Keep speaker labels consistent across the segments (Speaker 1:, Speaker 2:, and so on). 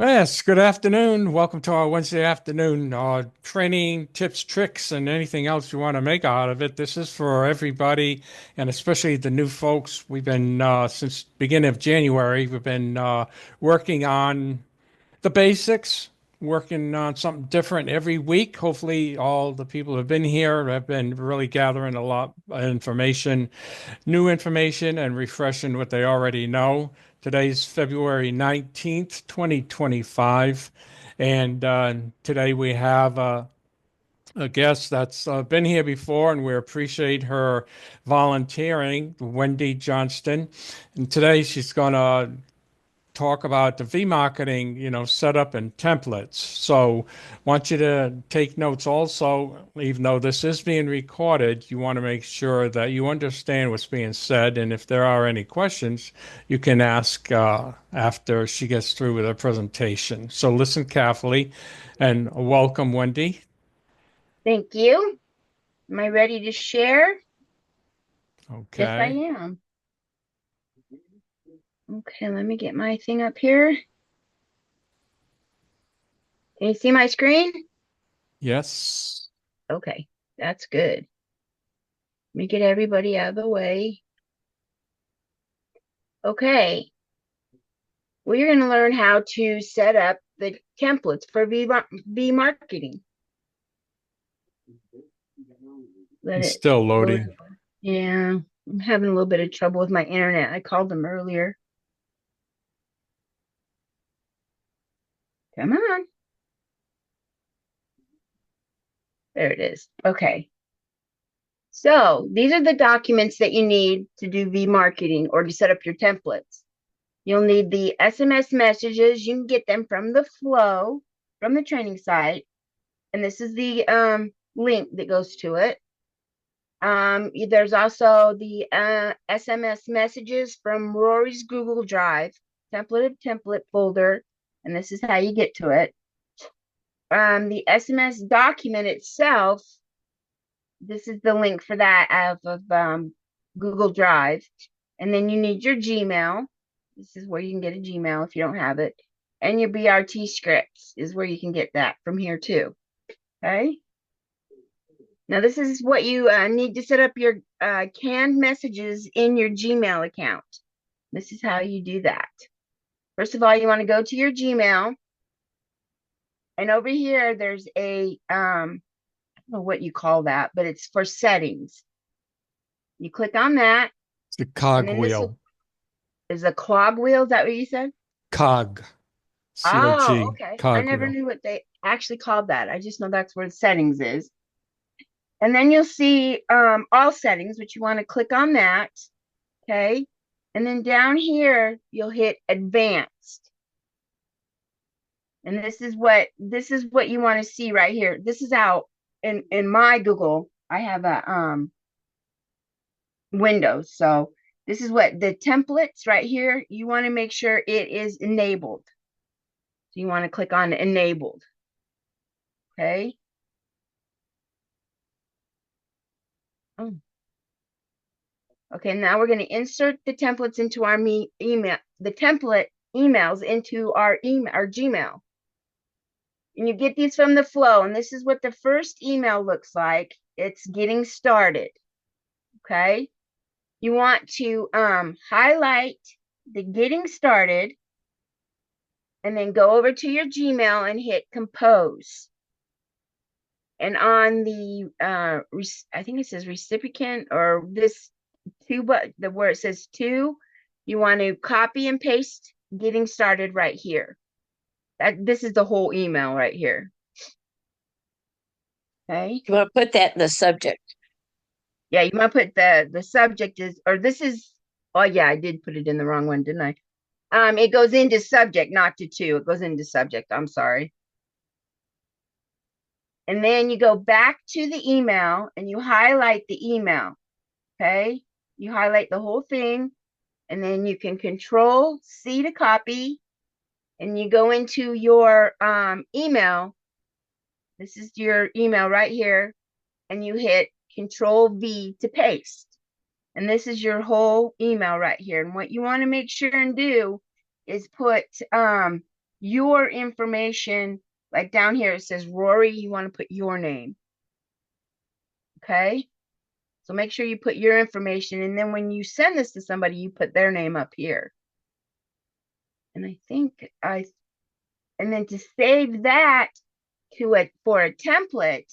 Speaker 1: Yes, good afternoon. Welcome to our Wednesday afternoon training, tips, tricks, and anything else you want to make out of it. This is for everybody, and especially the new folks. We've been since beginning of January. We've been working on the basics, working on something different every week. Hopefully, all the people who have been here have been really gathering a lot of information, new information, and refreshing what they already know. Today's February 19th, 2025. And today we have a guest that's been here before, and we appreciate her volunteering, Wendy Johnston. And today she's going to talk about the VMarketing, setup and templates. So, want you to take notes also, even though this is being recorded, you want to make sure that you understand what's being said. And if there are any questions, you can ask after she gets through with her presentation. So, listen carefully and welcome, Wendy.
Speaker 2: Thank you. Am I ready to share? Yes, I
Speaker 1: Okay.
Speaker 2: am. Okay, let me get my thing up here. Can you see my screen?
Speaker 1: Yes.
Speaker 2: Okay, that's good. Let me get everybody out of the way. Okay, we're going to learn how to set up the templates for V marketing. Let
Speaker 1: It's
Speaker 2: it
Speaker 1: still
Speaker 2: load.
Speaker 1: loading.
Speaker 2: Yeah, I'm having a little bit of trouble with my internet. I called them earlier. Come on. There it is. Okay. So these are the documents that you need to do V marketing or to set up your templates. You'll need the SMS messages. You can get them from the flow from the training site. And this is the link that goes to it. There's also the SMS messages from Rory's Google Drive, template folder. And this is how you get to it. The SMS document itself, this is the link for that out of Google Drive. And then you need your Gmail. This is where you can get a Gmail if you don't have it. And your BRT scripts is where you can get that from here too. Okay. Now, this is what you need to set up your canned messages in your Gmail account. This is how you do that. First of all, you want to go to your Gmail. And over here, there's I don't know what you call that, but it's for settings. You click on that.
Speaker 1: It's the
Speaker 2: And then this
Speaker 1: cogwheel.
Speaker 2: is a clog wheel. Is that what you said?
Speaker 1: Cog.
Speaker 2: Oh,
Speaker 1: COG.
Speaker 2: okay. I never
Speaker 1: Cogwheel.
Speaker 2: knew what they actually called that. I just know that's where the settings is. And then you'll see all settings, which you want to click on that. Okay. And then down here, you'll hit advanced. And this is what you want to see right here. This is out in my Google. I have a Windows. So this is what the templates right here. You want to make sure it is enabled. So you want to click on enabled. Okay. Oh, okay, now we're going to insert the templates into our email, the template emails into our Gmail. And you get these from the flow, and this is what the first email looks like. It's getting started. Okay. You want to highlight the getting started and then go over to your Gmail and hit compose. And on the I think it says recipient or this two, but the where it says two, you want to copy and paste getting started right here. That this is the whole email right here. Okay.
Speaker 3: You want to put that in the subject.
Speaker 2: Yeah, you want to put the subject is or this is oh yeah, I did put it in the wrong one, didn't I? It goes into subject, not to two. It goes into subject. I'm sorry. And then you go back to the email and you highlight the email. Okay. You highlight the whole thing and then you can control C to copy and you go into your email. This is your email right here and you hit control V to paste. And this is your whole email right here. And what you want to make sure and do is put your information, like down here it says Rory, you want to put your name. Okay? So make sure you put your information, and then when you send this to somebody, you put their name up here. And and then to save that for a template,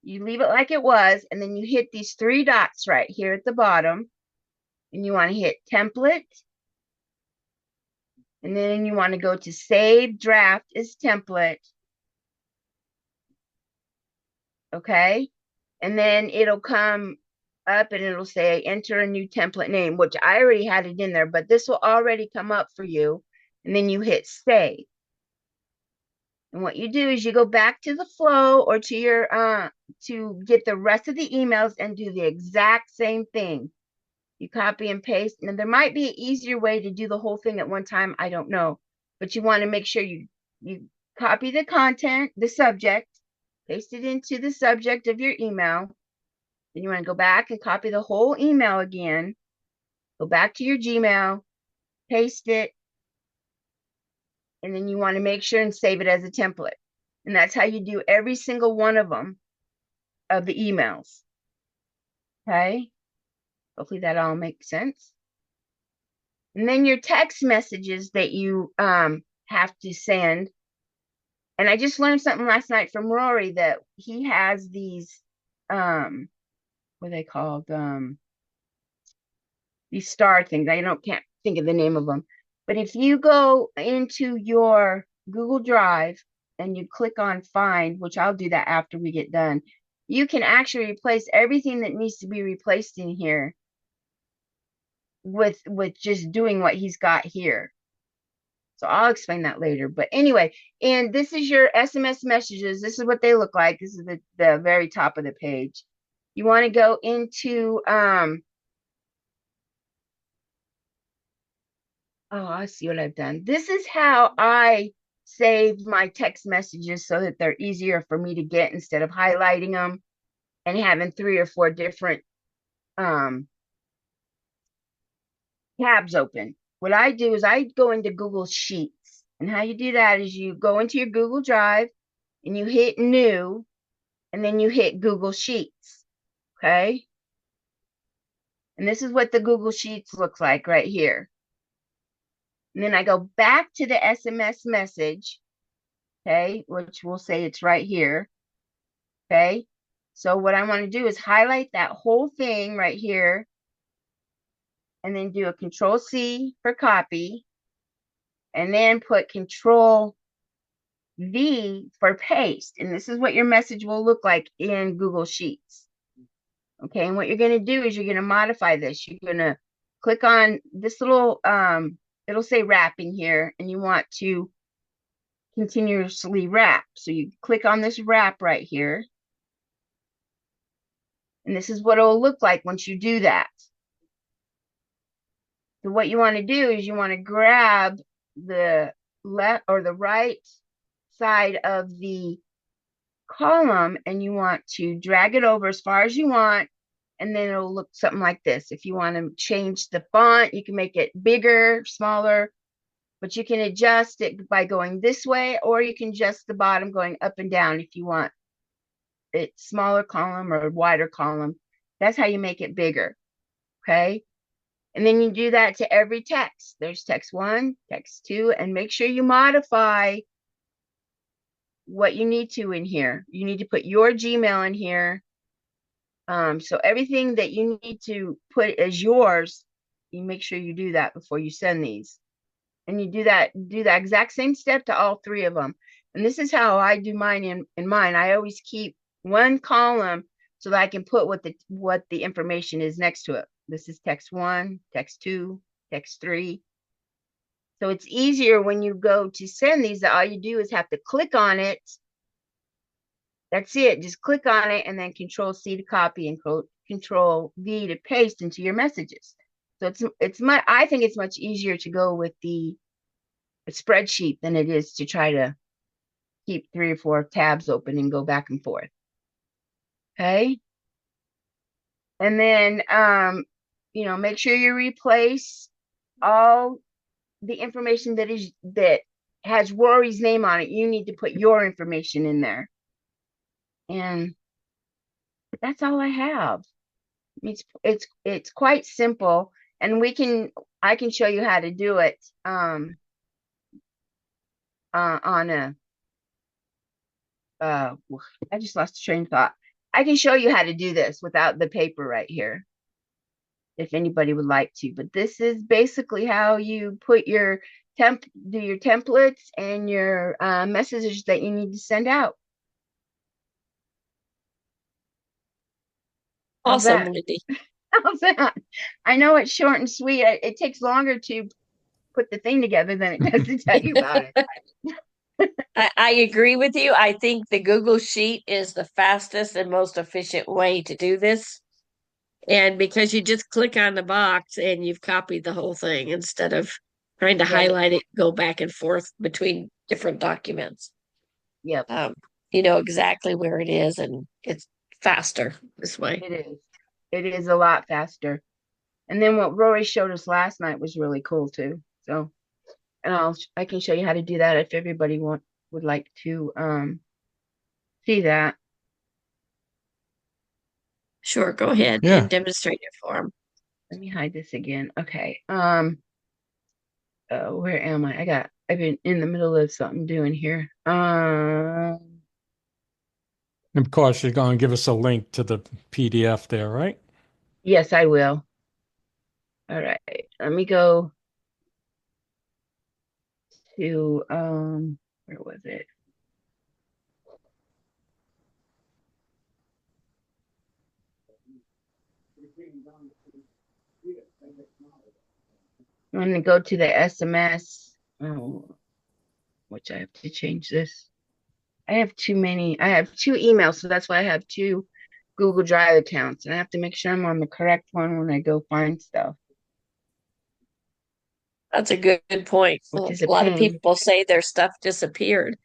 Speaker 2: you leave it like it was, and then you hit these three dots right here at the bottom, and you want to hit template, and then you want to go to save draft as template. Okay. And then it'll come up and it'll say enter a new template name, which I already had it in there, but this will already come up for you. And then you hit save. And what you do is you go back to the flow or to your to get the rest of the emails and do the exact same thing. You copy and paste. And there might be an easier way to do the whole thing at one time. I don't know. But you want to make sure you copy the content, the subject, paste it into the subject of your email. Then you want to go back and copy the whole email again. Go back to your Gmail, paste it, and then you want to make sure and save it as a template. And that's how you do every single one of them, of the emails. Okay? Hopefully that all makes sense. And then your text messages that you have to send. And I just learned something last night from Rory that he has these what are they called? These star things. Can't think of the name of them. But if you go into your Google Drive and you click on find, which I'll do that after we get done, you can actually replace everything that needs to be replaced in here with just doing what he's got here. So I'll explain that later. But anyway, and this is your SMS messages. This is what they look like. This is the very top of the page. You want to go into oh, I see what I've done. This is how I save my text messages so that they're easier for me to get instead of highlighting them and having 3 or 4 different tabs open. What I do is I go into Google Sheets. And how you do that is you go into your Google Drive and you hit new and then you hit Google Sheets. Okay. And this is what the Google Sheets looks like right here. And then I go back to the SMS message, okay, which we'll say it's right here, okay? So what I want to do is highlight that whole thing right here and then do a Control C for copy and then put Control V for paste. And this is what your message will look like in Google Sheets. Okay, and what you're going to do is you're going to modify this. You're going to click on this little it'll say wrapping here, and you want to continuously wrap. So you click on this wrap right here. And this is what it'll look like once you do that. So what you want to do is you want to grab the left or the right side of the column and you want to drag it over as far as you want. And then it'll look something like this. If you want to change the font, you can make it bigger, smaller, but you can adjust it by going this way, or you can adjust the bottom going up and down if you want it smaller column or wider column. That's how you make it bigger. Okay. And then you do that to every text. There's text 1, text 2, and make sure you modify what you need to in here. You need to put your Gmail in here. So everything that you need to put as yours, you make sure you do that before you send these. And you do that exact same step to all 3 of them. And this is how I do mine in mine. I always keep one column so that I can put what the information is next to it. This is text 1, text 2, text 3. So it's easier when you go to send these, that all you do is have to click on it. That's it. Just click on it and then Control C to copy and Control V to paste into your messages. So I think it's much easier to go with the spreadsheet than it is to try to keep 3 or 4 tabs open and go back and forth. Okay. And then, make sure you replace all the information that has Rory's name on it, you need to put your information in there. And that's all I have. It's quite simple, and I can show you how to do it on a uh I just lost a train of thought. I can show you how to do this without the paper right here if anybody would like to, but this is basically how you put your do your templates and your messages that you need to send out. How's
Speaker 3: Awesome,
Speaker 2: that?
Speaker 3: Wendy.
Speaker 2: How's that? I know it's short and sweet. It takes longer to put the thing together than it does to tell you about it.
Speaker 3: I agree with you. I think the Google Sheet is the fastest and most efficient way to do this. And because you just click on the box and you've copied the whole thing instead of trying to
Speaker 2: Right.
Speaker 3: highlight it, go back and forth between different documents.
Speaker 2: Yep.
Speaker 3: You know exactly where it is, and it's faster this way.
Speaker 2: It is. It is a lot faster. And then what Rory showed us last night was really cool too. So, and I can show you how to do that if everybody would like to see that.
Speaker 3: Sure, go ahead
Speaker 1: Yeah.
Speaker 3: and demonstrate it for them.
Speaker 2: Let me hide this again. Okay. Where am I? I've been in the middle of something doing here.
Speaker 1: And of course, you're going to give us a link to the PDF there, right?
Speaker 2: Yes, I will. All right. Let me go to where was it? I'm going to go to the SMS, which I have to change this. I have too many. I have two emails, so that's why I have two Google Drive accounts, and I have to make sure I'm on the correct one when I go find stuff,
Speaker 3: That's a good point.
Speaker 2: which
Speaker 3: A
Speaker 2: is a
Speaker 3: lot of
Speaker 2: pain.
Speaker 3: people say their stuff disappeared.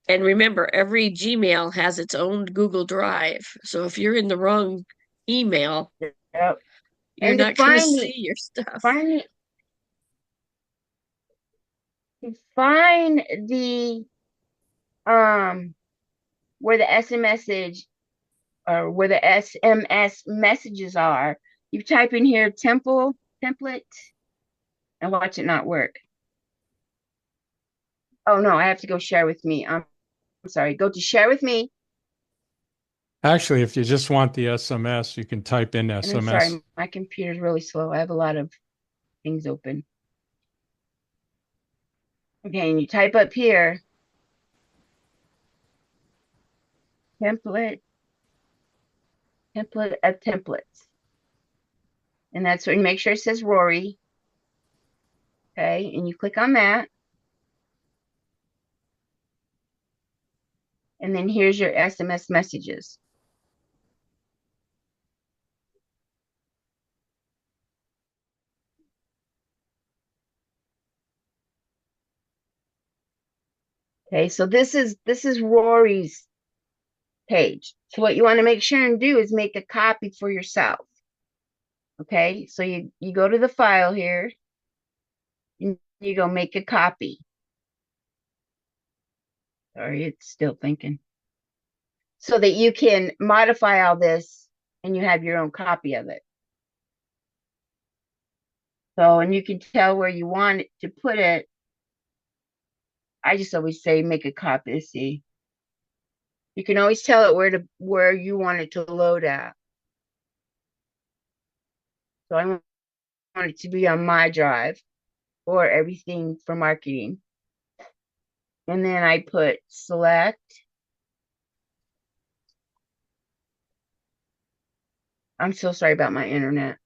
Speaker 3: And remember, every Gmail has its own Google Drive. So if you're in the wrong email,
Speaker 2: Yep.
Speaker 3: you're
Speaker 2: And to
Speaker 3: not going to see your stuff.
Speaker 2: find to find the where the where the SMS messages are, you type in here template and watch it not work. Oh no, I have to go share with me. I'm sorry. Go to share with me.
Speaker 1: Actually, if you just want the SMS, you can type in
Speaker 2: And I'm
Speaker 1: SMS.
Speaker 2: sorry, my computer's really slow. I have a lot of things open. Okay, and you type up here template, template of templates. And that's when you make sure it says Rory. Okay, and you click on that. And then here's your SMS messages. Okay, so this is Rory's page. So what you want to make sure and do is make a copy for yourself. Okay, so you go to the file here and you go make a copy. Sorry, it's still thinking. So that you can modify all this and you have your own copy of it. So, and you can tell where you want it to put it. I just always say make a copy. See, you can always tell it where you want it to load at. So I want it to be on my drive or everything for marketing. And then I put select. I'm so sorry about my internet.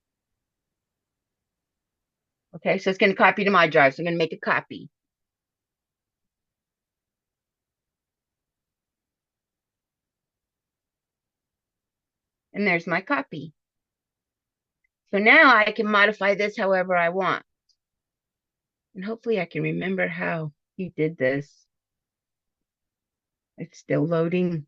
Speaker 2: Okay, so it's going to copy to my drive. So I'm going to make a copy. And there's my copy. So now I can modify this however I want. And hopefully I can remember how he did this. It's still loading.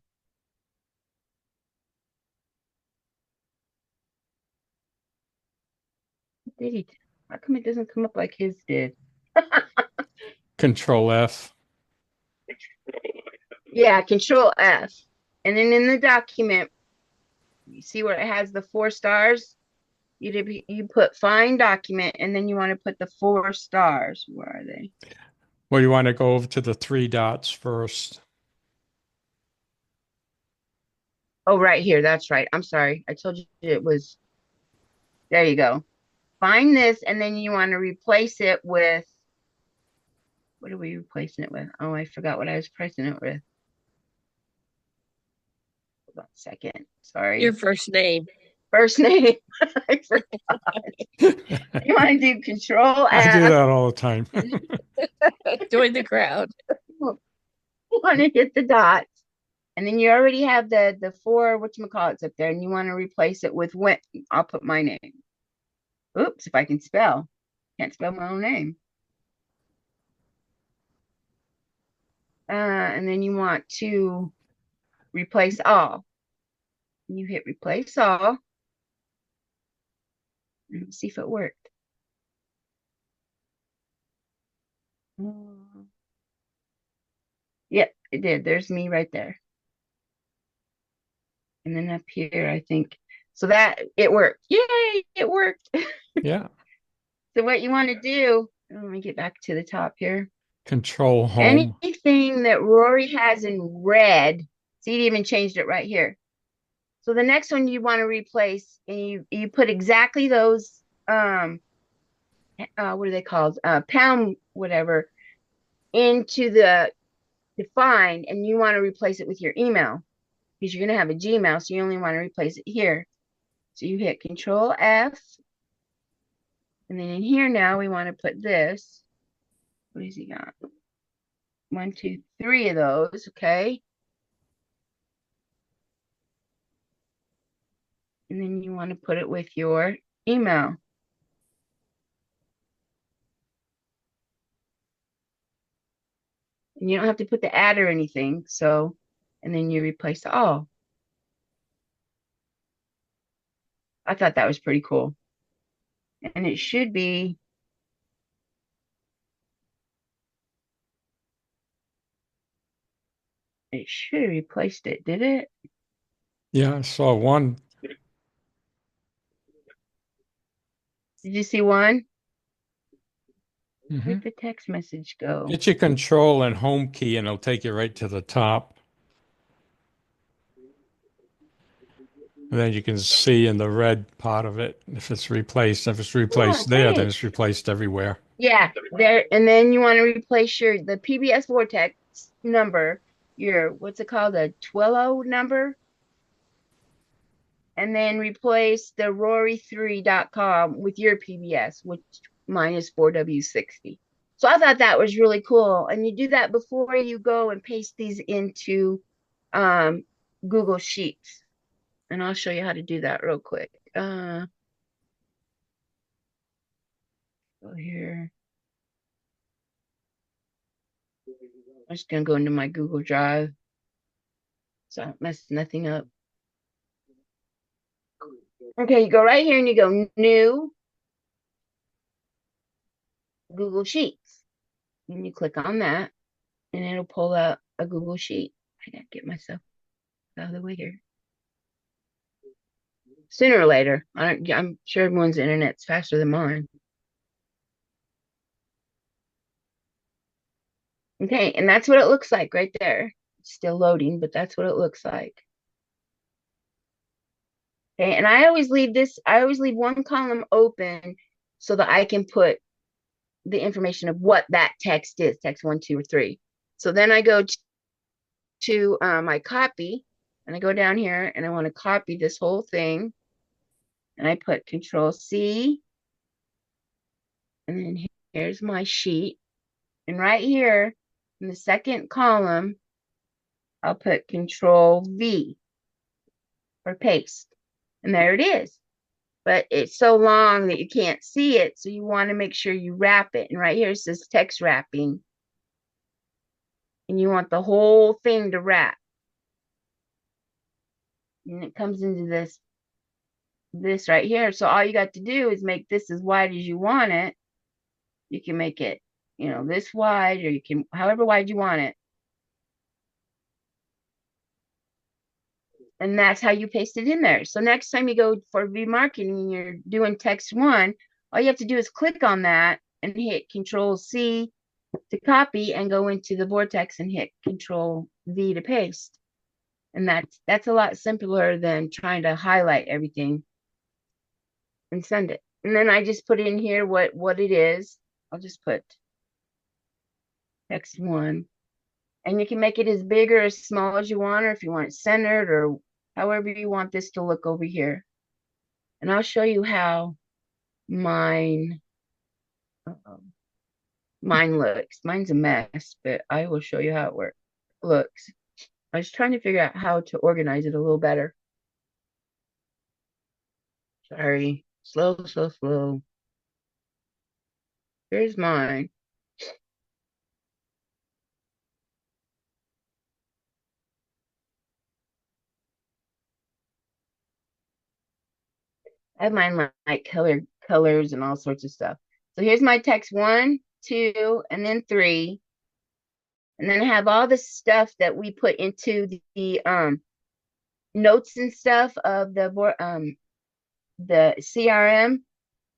Speaker 2: What did he? How come it doesn't come up like his did?
Speaker 1: Control F.
Speaker 2: Yeah, Control F. And then in the document, you see where it has the 4 stars? You put find document, and then you want to put the 4 stars. Where are they?
Speaker 1: Well, you want to go over to the 3 dots first.
Speaker 2: Oh, right here. That's right. I'm sorry. I told you it was. There you go. Find this, and then you want to replace it with. What are we replacing it with? Oh, I forgot what I was replacing it with. Hold on a second. Sorry.
Speaker 3: Your first name.
Speaker 2: First name. I forgot. You want to do Control
Speaker 1: I do
Speaker 2: F.
Speaker 1: that all the time.
Speaker 3: Join the crowd.
Speaker 2: You want to hit the dots, and then you already have the 4 whatchamacallits up there, and you want to replace it with when. I'll put my name. Oops, if I can spell. Can't spell my own name. And then you want to replace all. You hit replace all. Let's see if it worked. Yep, it did. There's me right there. And then up here, I think. So that it worked. Yay, it worked.
Speaker 1: Yeah.
Speaker 2: So what you want to do, let me get back to the top here.
Speaker 1: Control Home.
Speaker 2: Anything that Rory has in red, see, it even changed it right here. So the next one you want to replace, and you put exactly those what are they called? Pound whatever into the define, and you want to replace it with your email because you're going to have a Gmail, so you only want to replace it here. So you hit Control F, and then in here now we want to put this. What has he got? 1, 2, 3 of those. Okay. And then you want to put it with your email. And you don't have to put the @ or anything. So, and then you replace all. I thought that was pretty cool. And it should be. It should have replaced it, did it?
Speaker 1: Yeah, I saw one.
Speaker 2: Did you see one?
Speaker 1: Mhm.
Speaker 2: Where'd the text message go?
Speaker 1: Hit your Control and Home key, and it'll take you right to the top. And then you can see in the red part of it if it's replaced. If it's replaced there, then it's replaced everywhere.
Speaker 2: Yeah, there. And then you want to replace the PBS Vortex number, your, what's it called? The Twilio number. And then replace the Rory3.com with your PBS, which mine is 4W60. So I thought that was really cool. And you do that before you go and paste these into Google Sheets. And I'll show you how to do that real quick. Go here. I'm just gonna go into my Google Drive so I don't mess nothing up. Okay, you go right here and you go new Google Sheets. And you click on that and it'll pull out a Google Sheet. I gotta get myself out of the way here. Sooner or later, I'm sure everyone's internet's faster than mine. Okay, and that's what it looks like right there. It's still loading, but that's what it looks like. Okay, and I always leave one column open so that I can put the information of what that text is, text 1, 2, or 3. So then I go to my copy, and I go down here, and I want to copy this whole thing, and I put Control C, and then here's my sheet, and right here in the second column, I'll put Control V for paste, and there it is. But it's so long that you can't see it, so you want to make sure you wrap it. And right here it says text wrapping, and you want the whole thing to wrap. And it comes into this right here. So all you got to do is make this as wide as you want it. You can make it this wide, or you can however wide you want it. And that's how you paste it in there. So next time you go for VMarketing and you're doing text one, all you have to do is click on that and hit Control C to copy and go into the vortex and hit Control V to paste. And that's a lot simpler than trying to highlight everything and send it. And then I just put in here what it is. I'll just put text one. And you can make it as big or as small as you want, or if you want it centered, or however you want this to look over here. And I'll show you how mine mine looks. Mine's a mess, but I will show you how it looks. I was trying to figure out how to organize it a little better. Sorry. Slow, slow, slow. Here's mine. I have mine like colors and all sorts of stuff. So here's my text 1, 2, and then 3. And then I have all the stuff that we put into the notes and stuff of the CRM.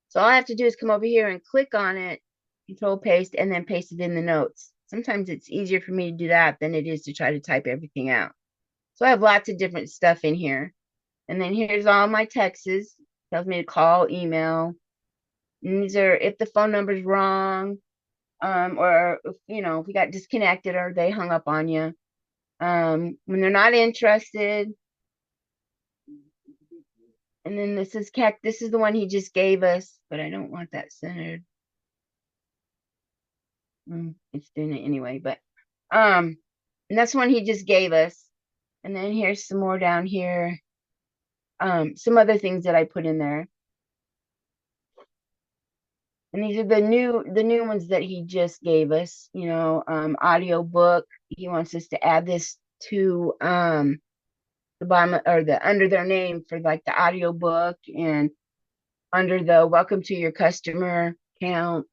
Speaker 2: So all I have to do is come over here and click on it, Control paste, and then paste it in the notes. Sometimes it's easier for me to do that than it is to try to type everything out. So I have lots of different stuff in here. And then here's all my texts. Tells me to call, email. And these are if the phone number's wrong, or if we got disconnected or they hung up on you. When they're not interested. And then this is the one he just gave us, but I don't want that centered. It's doing it anyway, but and that's one he just gave us. And then here's some more down here. Some other things that I put in there. And these are the new ones that he just gave us, audio book. He wants us to add this to the bottom or the under their name for like the audio book, and under the welcome to your customer account.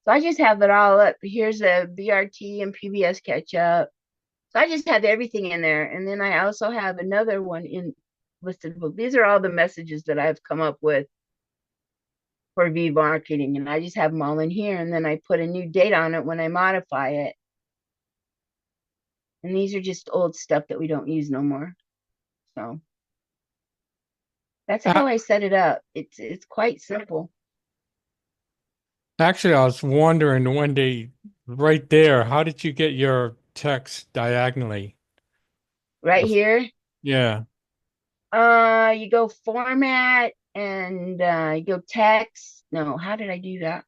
Speaker 2: So I just have it all up. Here's a BRT and PBS catch up. So I just have everything in there. And then I also have another one in listed book. These are all the messages that I've come up with for VMarketing. And I just have them all in here. And then I put a new date on it when I modify it. And these are just old stuff that we don't use no more. So that's how I set it up. It's quite simple.
Speaker 1: Actually, I was wondering, Wendy, right there, how did you get your text diagonally?
Speaker 2: Right here.
Speaker 1: Yeah.
Speaker 2: You go format and you go text. No, how did I do that?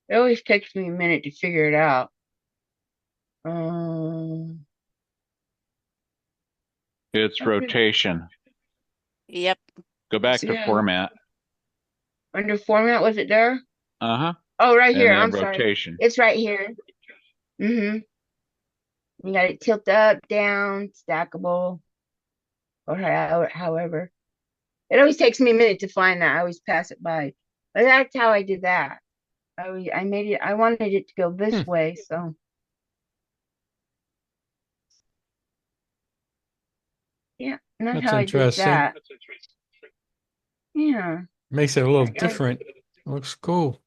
Speaker 2: It always takes me a minute to figure it out.
Speaker 4: It's rotation.
Speaker 3: Yep.
Speaker 4: Go back to format.
Speaker 2: Under format, was it there?
Speaker 4: Uh-huh.
Speaker 2: Oh, right here.
Speaker 4: And
Speaker 2: I'm
Speaker 4: then rotation.
Speaker 2: sorry. It's right here. You got it tilt up, down, stackable, or however. It always takes me a minute to find that. I always pass it by. But that's how I did that. I made it. I wanted it to go this way, so. Yeah, and that's how I did that. Yeah.
Speaker 1: Makes it a little different. Looks cool.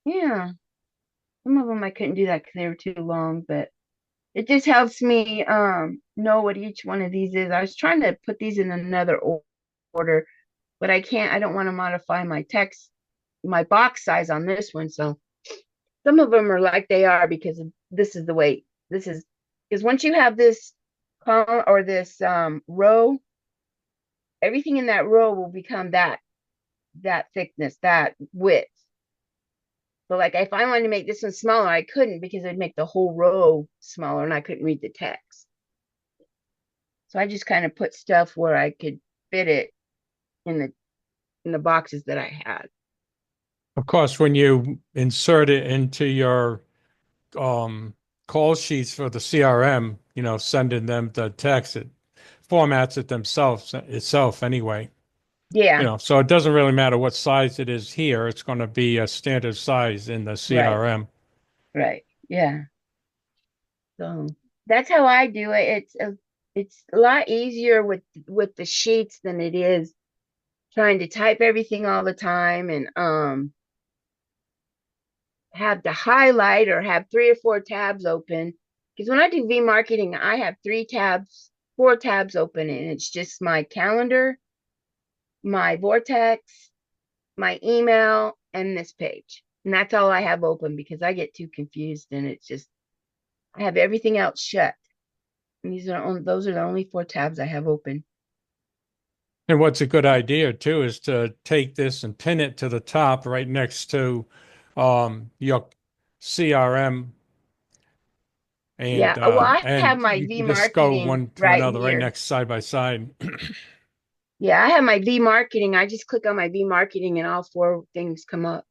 Speaker 2: Yeah. Some of them I couldn't do that because they were too long, but it just helps me know what each one of these is. I was trying to put these in another order, but I can't. I don't want to modify my my box size on this one. So some of them are like they are because this is the way. This is because once you have this column or this row, everything in that row will become that thickness, that width. So like if I wanted to make this one smaller, I couldn't because it'd make the whole row smaller and I couldn't read the text. So I just kind of put stuff where I could fit it in the boxes that I had.
Speaker 1: Of course, when you insert it into your call sheets for the CRM, sending them the text, it formats it itself anyway.
Speaker 2: Yeah,
Speaker 1: So it doesn't really matter what size it is here. It's going to be a standard size in the
Speaker 2: right,
Speaker 1: CRM.
Speaker 2: right. Yeah. So that's how I do it. It's a lot easier with the sheets than it is trying to type everything all the time and have to highlight or have 3 or 4 tabs open. Because when I do VMarketing, I have 3 tabs, 4 tabs open, and it's just my calendar, my vortex, my email, and this page. And that's all I have open because I get too confused and it's just I have everything else shut. And those are the only 4 tabs I have open.
Speaker 1: And what's a good idea too is to take this and pin it to the top right next to your CRM,
Speaker 2: Yeah.
Speaker 1: and
Speaker 2: Well, I have
Speaker 1: and
Speaker 2: my
Speaker 1: you
Speaker 2: V
Speaker 1: can just go
Speaker 2: marketing
Speaker 1: one to
Speaker 2: right
Speaker 1: another right
Speaker 2: here.
Speaker 1: next side by side.
Speaker 2: Yeah, I have my V marketing. I just click on my V marketing and all 4 things come up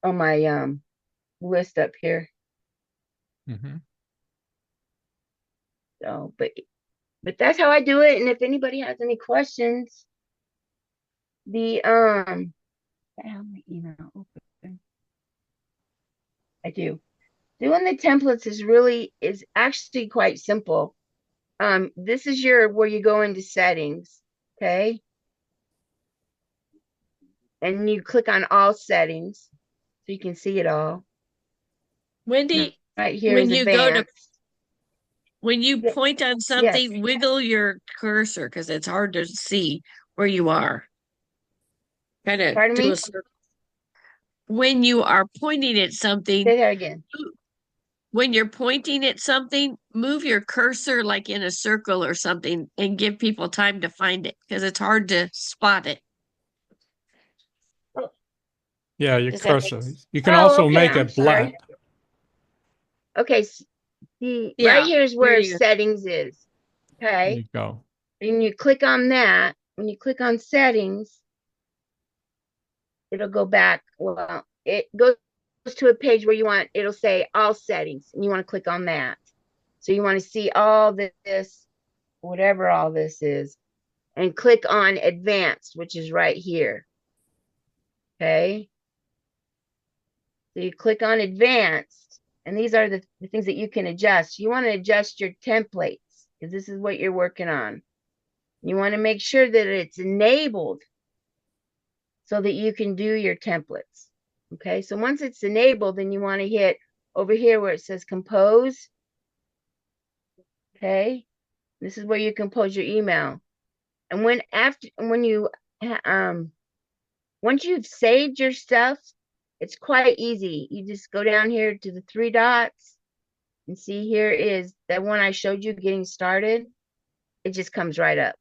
Speaker 2: on my list up here.
Speaker 1: Mhm.
Speaker 2: So, but that's how I do it. And if anybody has any questions, the I have my email open. I do. Doing the templates is actually quite simple. This is where you go into settings, okay? And you click on all settings so you can see it all.
Speaker 3: Wendy,
Speaker 2: Right here
Speaker 3: when
Speaker 2: is
Speaker 3: you go to
Speaker 2: advanced.
Speaker 3: when you
Speaker 2: Yeah,
Speaker 3: point on
Speaker 2: yes.
Speaker 3: something, wiggle your cursor because it's hard to see where you are. Kind of
Speaker 2: Pardon
Speaker 3: do
Speaker 2: me?
Speaker 3: a circle. When you are pointing at something,
Speaker 2: Say that again.
Speaker 3: when you're pointing at something, move your cursor like in a circle or something and give people time to find it because it's hard to spot it.
Speaker 2: Oh,
Speaker 1: Yeah, your
Speaker 3: Does that make
Speaker 1: cursor. You can
Speaker 2: oh,
Speaker 1: also
Speaker 2: okay.
Speaker 1: make
Speaker 2: I'm
Speaker 1: it
Speaker 2: sorry.
Speaker 1: black.
Speaker 2: Okay. See, right
Speaker 3: Yeah,
Speaker 2: here is
Speaker 3: here
Speaker 2: where
Speaker 3: you go.
Speaker 2: settings is.
Speaker 1: There
Speaker 2: Okay.
Speaker 1: you go.
Speaker 2: And you click on that. When you click on settings, it'll go back. Well, it goes to a page where it'll say all settings, and you want to click on that. So you want to see all this, whatever all this is, and click on advanced, which is right here. Okay. So you click on advanced, and these are the things that you can adjust. You want to adjust your templates because this is what you're working on. You want to make sure that it's enabled so that you can do your templates. Okay, so once it's enabled, then you want to hit over here where it says compose. Okay, this is where you compose your email. And when you once you've saved your stuff, it's quite easy. You just go down here to the 3 dots and see here is that one I showed you getting started. It just comes right up.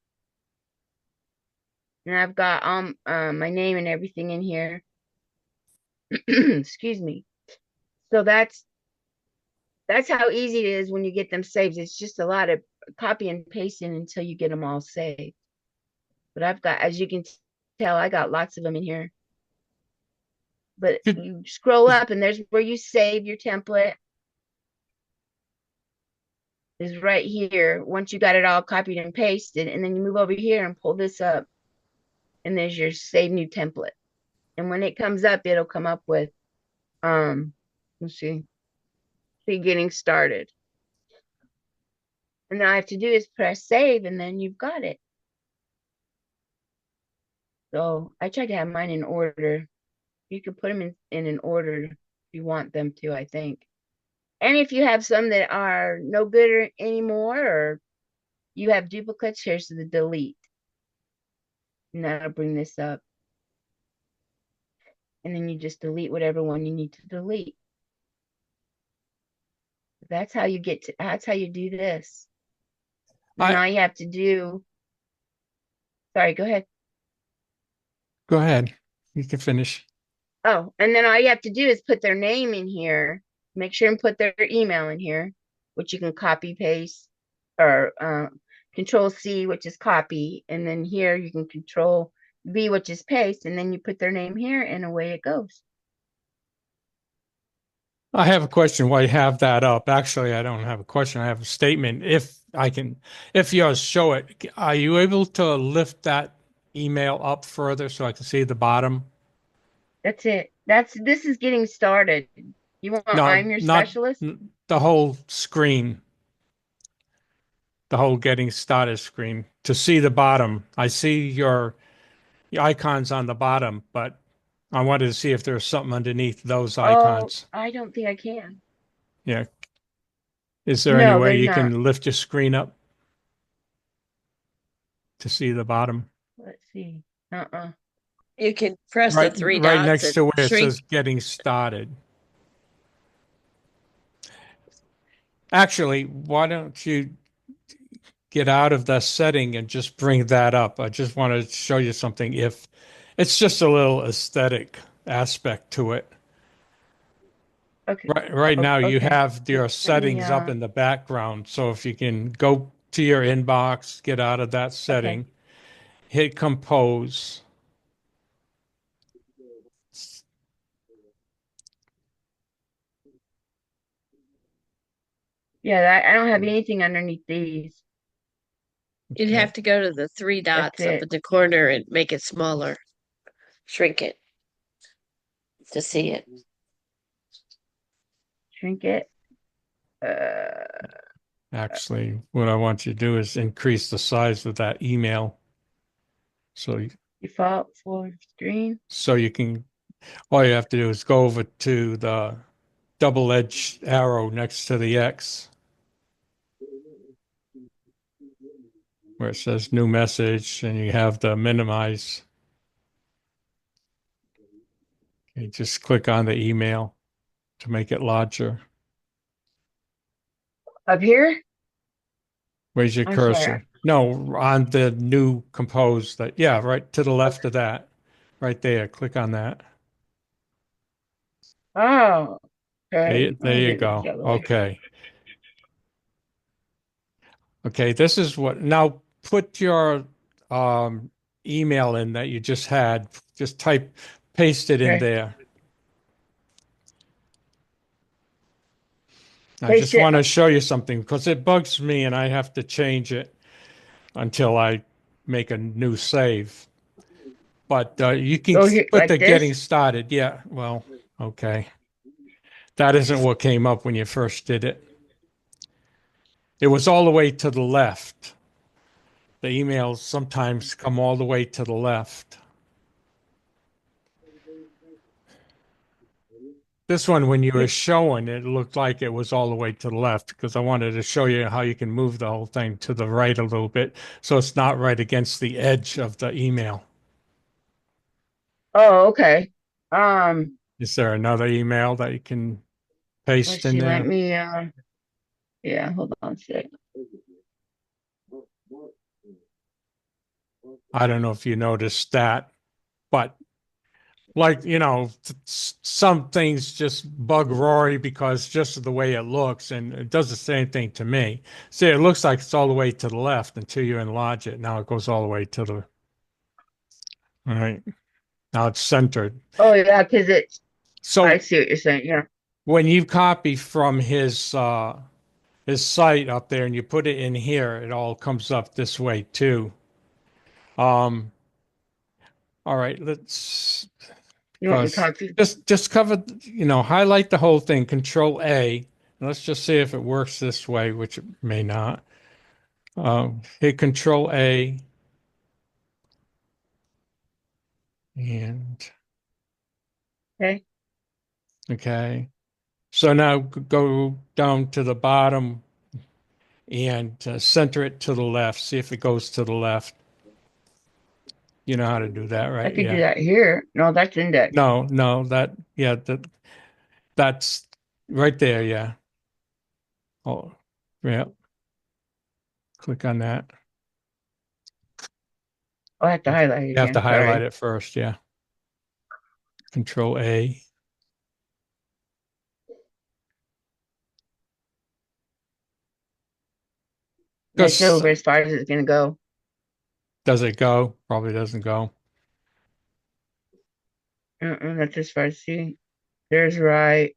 Speaker 2: And I've got my name and everything in here. Excuse me. So that's how easy it is when you get them saved. It's just a lot of copy and pasting until you get them all saved. But I've got, as you can tell, I got lots of them in here. But
Speaker 1: Good.
Speaker 2: you scroll up and there's where you save your template. Is right here. Once you got it all copied and pasted, and then you move over here and pull this up, and there's your save new template. And when it comes up, it'll come up with let's see, getting started. And all I have to do is press save, and then you've got it. So I tried to have mine in order. You can put them in an order if you want them to, I think. And if you have some that are no good anymore, or you have duplicates, here's the delete. And that'll bring this up. And then you just delete whatever one you need to delete. That's how you do this. And
Speaker 1: I
Speaker 2: all you have to do, sorry, go ahead.
Speaker 1: Go ahead. You can finish.
Speaker 2: Oh, and then all you have to do is put their name in here. Make sure and put their email in here, which you can copy paste or control C, which is copy. And then here you can control V, which is paste. And then you put their name here and away it goes.
Speaker 1: I have a question while you have that up. Actually, I don't have a question. I have a statement. If yours show it, are you able to lift that email up further so I can see the bottom?
Speaker 2: That's it. This is getting started. You want
Speaker 1: No,
Speaker 2: I'm your
Speaker 1: not
Speaker 2: specialist?
Speaker 1: the whole screen, the whole getting started screen. To see the bottom, I see your icons on the bottom, but I wanted to see if there's something underneath those
Speaker 2: Oh,
Speaker 1: icons.
Speaker 2: I don't think I can.
Speaker 1: Yeah. Is there any
Speaker 2: No,
Speaker 1: way
Speaker 2: there's
Speaker 1: you
Speaker 2: not.
Speaker 1: can lift your screen up to see the bottom?
Speaker 2: Let's see. Uh-uh.
Speaker 3: You can press the three
Speaker 1: Right
Speaker 3: dots
Speaker 1: next
Speaker 3: and
Speaker 1: to where it
Speaker 3: shrink.
Speaker 1: says getting started. Actually, why don't you get out of the setting and just bring that up? I just want to show you something. If it's just a little aesthetic aspect to it.
Speaker 2: Okay.
Speaker 1: Right now you
Speaker 2: Okay.
Speaker 1: have your
Speaker 2: Let me
Speaker 1: settings up in the background. So if you can go to your inbox, get out of that
Speaker 2: okay.
Speaker 1: setting, hit compose.
Speaker 2: Yeah, I don't have anything underneath these.
Speaker 3: You'd
Speaker 1: Okay.
Speaker 3: have to go to the three
Speaker 2: That's
Speaker 3: dots up
Speaker 2: it.
Speaker 3: at the corner and make it smaller, shrink it to see it.
Speaker 2: Shrink it. Uh,
Speaker 1: Actually, what I want you to do is increase the size of that email. So,
Speaker 2: default full screen.
Speaker 1: so you can, all you have to do is go over to the double-edged arrow next to the X where it says new message and you have the minimize. You just click on the email to make it larger.
Speaker 2: Up here?
Speaker 1: Where's your
Speaker 2: I'm sorry.
Speaker 1: cursor? No, on the new compose that, yeah, right to the left
Speaker 2: Okay.
Speaker 1: of that, right there. Click on that.
Speaker 2: Oh, okay. Let
Speaker 1: There
Speaker 2: me
Speaker 1: you
Speaker 2: do this
Speaker 1: go.
Speaker 2: the other way.
Speaker 1: Okay. Okay, this is what now put your um, email in that you just had. Just paste it in
Speaker 2: Okay.
Speaker 1: there. I
Speaker 2: Paste
Speaker 1: just
Speaker 2: it.
Speaker 1: want to show you something because it bugs me and I have to change it until I make a new save. But you can
Speaker 2: Go here
Speaker 1: put
Speaker 2: like
Speaker 1: the getting
Speaker 2: this.
Speaker 1: started. Yeah, well, okay. That isn't what came up when you first did it. It was all the way to the left. The emails sometimes come all the way to the left. This one, when you were showing, it looked like it was all the way to the left because I wanted to show you how you can move the whole thing to the right a little bit so it's not right against the edge of the email.
Speaker 2: Oh, okay. Um,
Speaker 1: Is there another email that you can paste
Speaker 2: let's
Speaker 1: in
Speaker 2: see. Let
Speaker 1: there?
Speaker 2: me yeah, hold on a sec.
Speaker 1: I don't know if you noticed that, but like, some things just bug Rory because just of the way it looks, and it does the same thing to me. See, it looks like it's all the way to the left until you enlarge it. Now it goes all the way to the all right. Now it's centered.
Speaker 2: Oh yeah, because I
Speaker 1: So
Speaker 2: see what you're saying. Yeah.
Speaker 1: when you copy from his site up there and you put it in here, it all comes up this way too. Um, all right, let's
Speaker 2: You want me to
Speaker 1: because
Speaker 2: copy?
Speaker 1: just cover, highlight the whole thing, Control A, and let's just see if it works this way, which it may not. Hit Control A and
Speaker 2: Okay.
Speaker 1: okay. So now go down to the bottom and center it to the left. See if it goes to the left. You know how to do that,
Speaker 2: I
Speaker 1: right?
Speaker 2: could do
Speaker 1: Yeah.
Speaker 2: that here. No, that's index.
Speaker 1: No, yeah, that's right there. Yeah. Oh, yeah. Click on that.
Speaker 2: I'll have to
Speaker 1: You
Speaker 2: highlight it
Speaker 1: have to
Speaker 2: again.
Speaker 1: highlight
Speaker 2: Sorry.
Speaker 1: it first. Yeah. Control A.
Speaker 2: That's
Speaker 1: Because
Speaker 2: over as far as it's gonna go.
Speaker 1: does it go? Probably doesn't go.
Speaker 2: That's as far as see. There's right.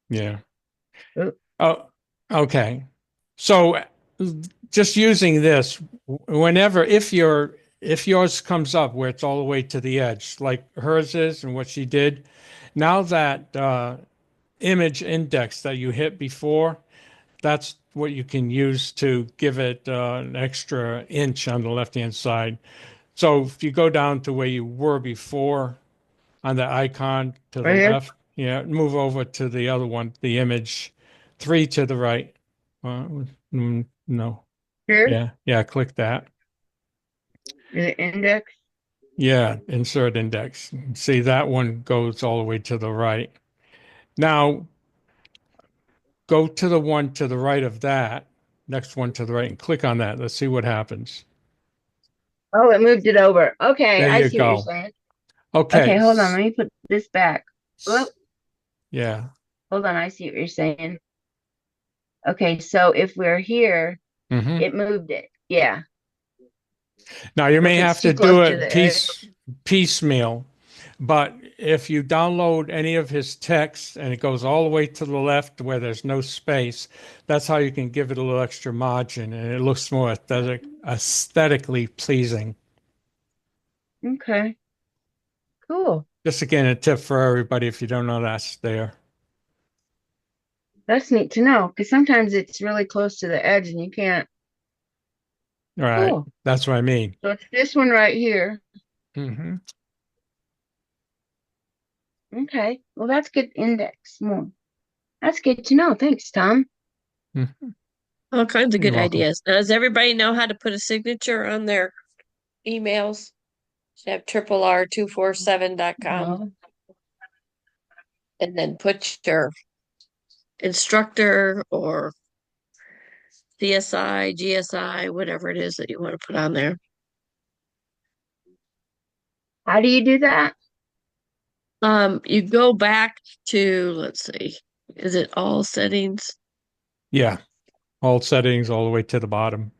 Speaker 1: Yeah.
Speaker 2: Oh,
Speaker 1: Oh, okay. So just using this, whenever, if you're if yours comes up where it's all the way to the edge, like hers is and what she did, now that image index that you hit before, that's what you can use to give it an extra inch on the left-hand side. So if you go down to where you were before on the icon to the
Speaker 2: Right here?
Speaker 1: left, yeah, move over to the other one, the image, three to the right. No.
Speaker 2: Here?
Speaker 1: Yeah, click that.
Speaker 2: The index?
Speaker 1: Yeah, insert index. See, that one goes all the way to the right. Now, go to the one to the right of that, next one to the right, and click on that. Let's see what happens.
Speaker 2: Oh, it moved it over. Okay,
Speaker 1: There
Speaker 2: I
Speaker 1: you
Speaker 2: see what you're
Speaker 1: go.
Speaker 2: saying.
Speaker 1: Okay.
Speaker 2: Okay, hold on. Let me put this back. Whoop,
Speaker 1: Yeah.
Speaker 2: hold on. I see what you're saying. Okay, so if we're here,
Speaker 1: hmm
Speaker 2: it moved it. Yeah.
Speaker 1: Now you
Speaker 2: So
Speaker 1: may
Speaker 2: if it's
Speaker 1: have to
Speaker 2: too close
Speaker 1: do
Speaker 2: to
Speaker 1: it
Speaker 2: the edge.
Speaker 1: piecemeal, but if you download any of his text and it goes all the way to the left where there's no space, that's how you can give it a little extra margin and it looks more aesthetically pleasing.
Speaker 2: Okay, cool.
Speaker 1: Just again, a tip for everybody if you don't know that's there.
Speaker 2: That's neat to know because sometimes it's really close to the edge and you can't.
Speaker 1: All right.
Speaker 2: Cool.
Speaker 1: That's what I mean.
Speaker 2: So it's this one right here.
Speaker 1: hmm
Speaker 2: Okay. Well, that's good index more. That's good to know. Thanks, Tom.
Speaker 3: All kinds of
Speaker 1: You're
Speaker 3: good
Speaker 1: welcome.
Speaker 3: ideas. Now, does everybody know how to put a signature on their emails? Should have RRR247.com
Speaker 2: No.
Speaker 3: and then put your instructor or CSI, GSI, whatever it is that you want to put on there.
Speaker 2: How do you do that?
Speaker 3: You go back to, let's see, is it all settings?
Speaker 1: Yeah. All settings all the way to the bottom.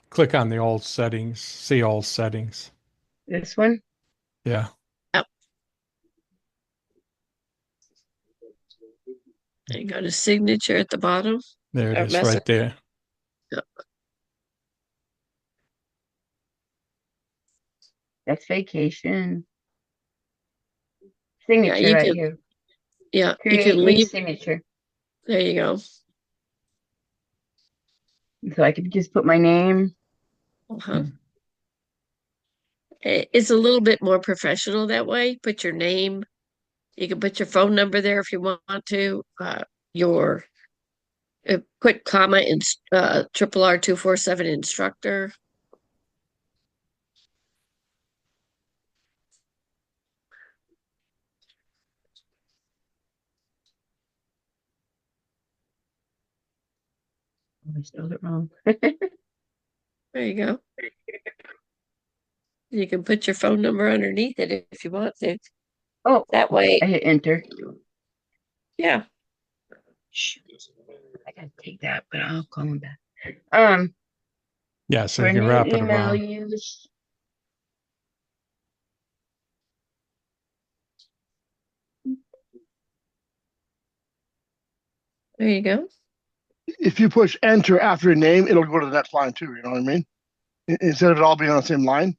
Speaker 1: Click on the all settings, see all settings.
Speaker 2: This one?
Speaker 1: Yeah.
Speaker 3: Yep. And go to signature at the bottom
Speaker 1: There it
Speaker 3: or
Speaker 1: is
Speaker 3: message.
Speaker 1: right there.
Speaker 3: Yep.
Speaker 2: That's vacation.
Speaker 3: Yeah,
Speaker 2: Signature
Speaker 3: you
Speaker 2: right
Speaker 3: can,
Speaker 2: here.
Speaker 3: yeah, you
Speaker 2: Create
Speaker 3: can
Speaker 2: new
Speaker 3: leave.
Speaker 2: signature.
Speaker 3: There you go.
Speaker 2: So I could just put my name.
Speaker 3: Uh-huh. It's a little bit more professional that way. Put your name. You can put your phone number there if you want to. Your Put comma in RR247 instructor.
Speaker 2: Oh, I spelled it wrong.
Speaker 3: There you go. You can put your phone number underneath it if you want to.
Speaker 2: Oh,
Speaker 3: That way,
Speaker 2: I hit enter.
Speaker 3: yeah.
Speaker 2: Shoot. I gotta take that, but I'll call him back.
Speaker 1: Yeah, so
Speaker 2: For
Speaker 1: you can
Speaker 2: new
Speaker 1: wrap it
Speaker 2: email
Speaker 1: around.
Speaker 2: use.
Speaker 3: There you go.
Speaker 5: If you push enter after your name, it'll go to the next line too. You know what I mean? Instead of it all being on the same line,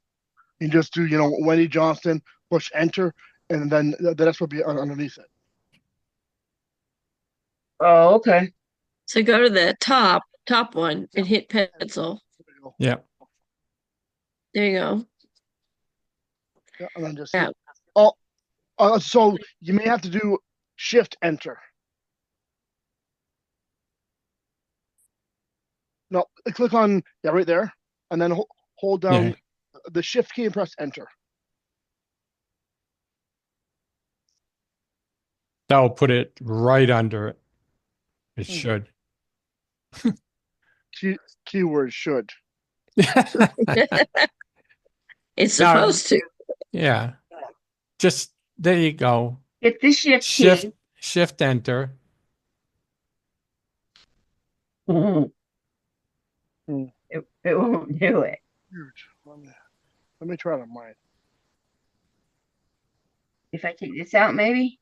Speaker 5: you just do, Wendy Johnston, push enter, and then the rest will be underneath it.
Speaker 2: Oh, okay.
Speaker 3: So go to the top one and hit pencil.
Speaker 1: Yeah.
Speaker 3: There you go.
Speaker 5: Yeah, and then just
Speaker 3: Yeah.
Speaker 5: so you may have to do shift enter. No, click on right there, and then hold down
Speaker 1: Yeah.
Speaker 5: the shift key and press enter.
Speaker 1: That'll put it right under it. It
Speaker 5: Hmm.
Speaker 1: should.
Speaker 5: Keyword should.
Speaker 3: It's
Speaker 1: Now,
Speaker 3: supposed to.
Speaker 1: yeah. Just there you go.
Speaker 2: Hit the shift key.
Speaker 1: Shift enter.
Speaker 2: It won't do it.
Speaker 5: Weird. Let me try it on mine.
Speaker 2: If I take this out, maybe?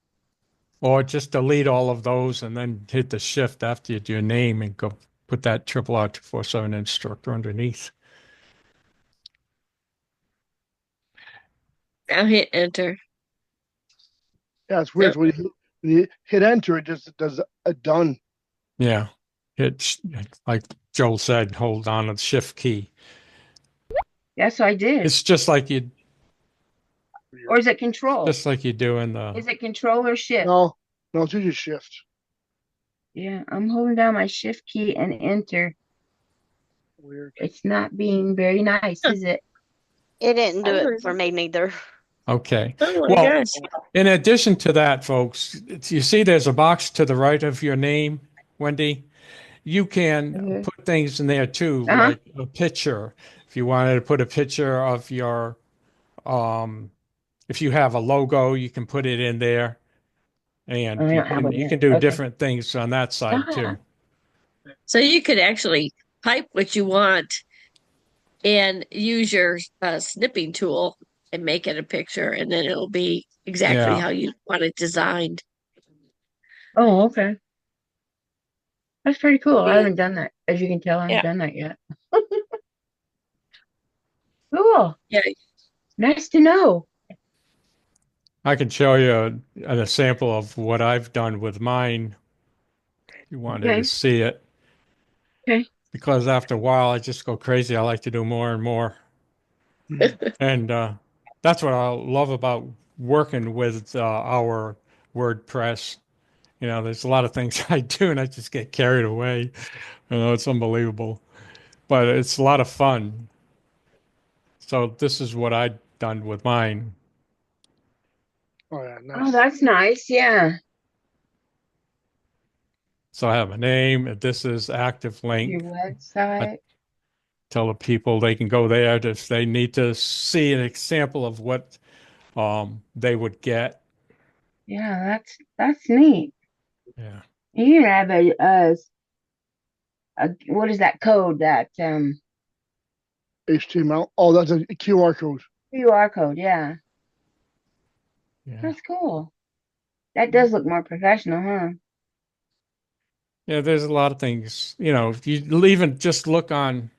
Speaker 1: Or just delete all of those and then hit the shift after you do your name and go put that triple R 247 instructor underneath.
Speaker 3: I'll hit enter.
Speaker 5: Yeah, it's weird.
Speaker 3: Yep.
Speaker 5: When you hit enter, it just does a done.
Speaker 1: Yeah. It's like Joel said, hold on to the shift key.
Speaker 2: Yes, I did.
Speaker 1: It's just like
Speaker 2: Or is it control?
Speaker 1: just like you do in
Speaker 2: Is
Speaker 1: the
Speaker 2: it control or shift?
Speaker 5: No, it's usually shift.
Speaker 2: Yeah, I'm holding down my shift key and enter.
Speaker 5: Weird.
Speaker 2: It's not being very nice, is it?
Speaker 6: It didn't do
Speaker 3: Oh,
Speaker 6: it for me neither.
Speaker 1: Okay.
Speaker 3: oh my
Speaker 1: Well,
Speaker 3: gosh.
Speaker 1: in addition to that, folks, you see there's a box to the right of your name, Wendy. You can
Speaker 2: Mhm.
Speaker 1: put things in there too,
Speaker 2: Uh-huh.
Speaker 1: like a picture. If you wanted to put a picture of your, if you have a logo, you can put it in there, and
Speaker 2: I
Speaker 1: you
Speaker 2: don't have
Speaker 1: can
Speaker 2: one
Speaker 1: you
Speaker 2: yet.
Speaker 1: can do
Speaker 2: Okay.
Speaker 1: different things on that side
Speaker 2: Ah,
Speaker 1: too.
Speaker 3: So you could actually type what you want and use your snipping tool and make it a picture, and then it'll be exactly
Speaker 1: Yeah.
Speaker 3: how you want it designed.
Speaker 2: oh, okay. That's pretty cool. I
Speaker 6: Be
Speaker 2: haven't done that. As you can tell, I haven't
Speaker 3: Yeah.
Speaker 2: done that yet. Cool.
Speaker 3: Yeah.
Speaker 2: Nice to know.
Speaker 1: I can show you a sample of what I've done with mine. If you wanted to
Speaker 2: Okay.
Speaker 1: see it,
Speaker 2: Okay.
Speaker 1: because after a while I just go crazy. I like to do more and more. And that's what I love about working with our WordPress. You know, there's a lot of things I do and I just get carried away. You know, it's unbelievable, but it's a lot of fun. So this is what I've done with mine.
Speaker 5: Oh yeah,
Speaker 2: Oh,
Speaker 5: nice.
Speaker 2: that's nice. Yeah.
Speaker 1: So I have a name, and this is active
Speaker 2: Your
Speaker 1: link. I
Speaker 2: website.
Speaker 1: tell the people they can go there if they need to see an example of what they would get.
Speaker 2: Yeah, that's neat.
Speaker 1: Yeah.
Speaker 2: You can have a what is that code? That
Speaker 5: HTML. Oh, that's a QR code.
Speaker 2: QR code. Yeah.
Speaker 1: Yeah.
Speaker 2: That's cool. That does look more professional, huh?
Speaker 1: Yeah, there's a lot of things, you know, if you even just look on,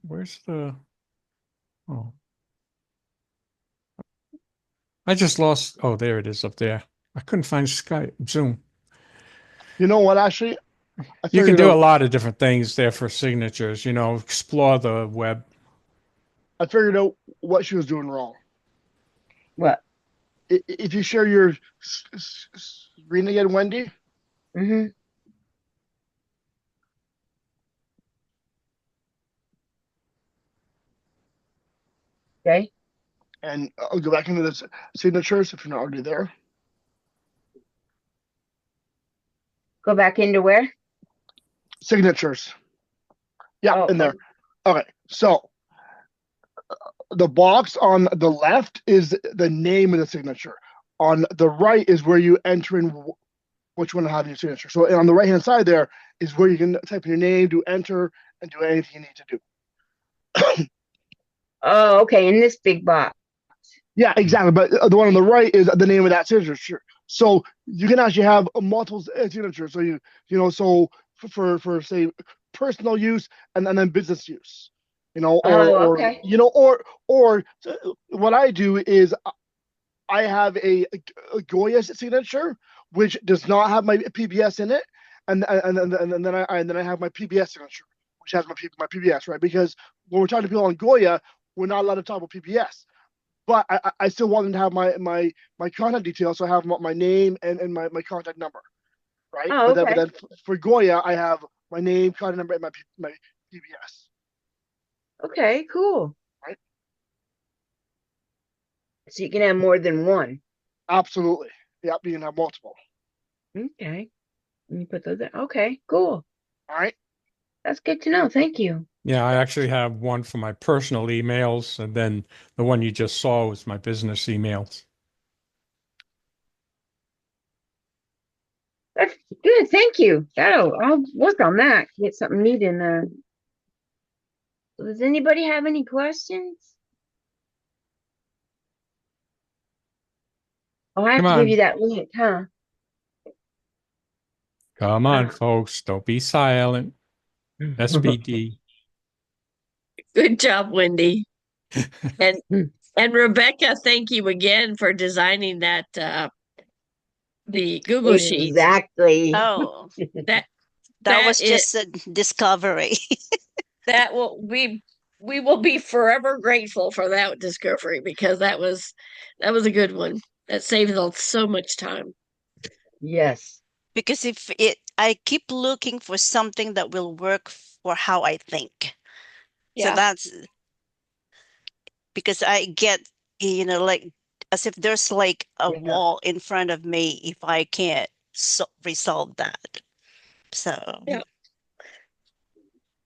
Speaker 1: where's the, oh, I just lost, oh, there it is up there. I couldn't find Skype, Zoom.
Speaker 5: You know what? Actually, I
Speaker 1: You can
Speaker 5: figured
Speaker 1: do a
Speaker 5: out.
Speaker 1: lot of different things there for signatures, you know, explore the web.
Speaker 5: I figured out what she was doing wrong.
Speaker 2: What?
Speaker 5: If you share your screen again, Wendy,
Speaker 2: Mm-hmm. Okay.
Speaker 5: and I'll go back into the signatures if you're not already there.
Speaker 2: Go back into where?
Speaker 5: Signatures. Yeah,
Speaker 2: Oh,
Speaker 5: in there. Okay, so the box on the left is the name of the signature. On the right is where you enter in which one to have your signature. So on the right hand side there is where you can type in your name, do enter, and do anything you need to do.
Speaker 2: oh, okay. In this big box.
Speaker 5: Yeah, exactly. But the one on the right is the name of that signature. So you can actually have multiple signatures. So so for say personal use and then business use,
Speaker 2: Oh, okay.
Speaker 5: or what I do is I have a Goya signature which does not have my PBS in it, and then I have my PBS signature which has my PBS, right? Because when we're talking to people on Goya, we're not allowed to talk about PBS, but I still want them to have my contact details, so I have my name and my contact number, right?
Speaker 2: Oh,
Speaker 5: But
Speaker 2: okay.
Speaker 5: then for Goya, I have my name, contact number, and my PBS,
Speaker 2: Okay, cool.
Speaker 5: right?
Speaker 2: So you can have more than one.
Speaker 5: Absolutely. Yeah, you can have multiple.
Speaker 2: Okay. And you put those in. Okay, cool.
Speaker 5: All right.
Speaker 2: That's good to know. Thank you.
Speaker 1: Yeah, I actually have one for my personal emails, and then the one you just saw was my business emails.
Speaker 2: That's good. Thank you. I'll work on that. Get something neat in there. Does anybody have any questions? Oh, I have
Speaker 1: Come
Speaker 2: to give you
Speaker 1: on.
Speaker 2: that link, huh?
Speaker 1: Come on, folks. Don't be silent. SBD.
Speaker 3: Good job, Wendy. And and Rebecca, thank you again for designing that the Google Sheet.
Speaker 2: Exactly.
Speaker 6: Oh,
Speaker 3: That
Speaker 6: that was
Speaker 3: is
Speaker 6: just a discovery.
Speaker 3: that will we will be forever grateful for that discovery because that was a good one. That saved us so much time.
Speaker 2: Yes.
Speaker 6: Because if it, I keep looking for something that will work for how I think. So
Speaker 3: Yeah.
Speaker 6: that's because I get, like as if there's like a
Speaker 2: Yeah.
Speaker 6: wall in front of me if I can't resolve that. So,
Speaker 3: Yeah.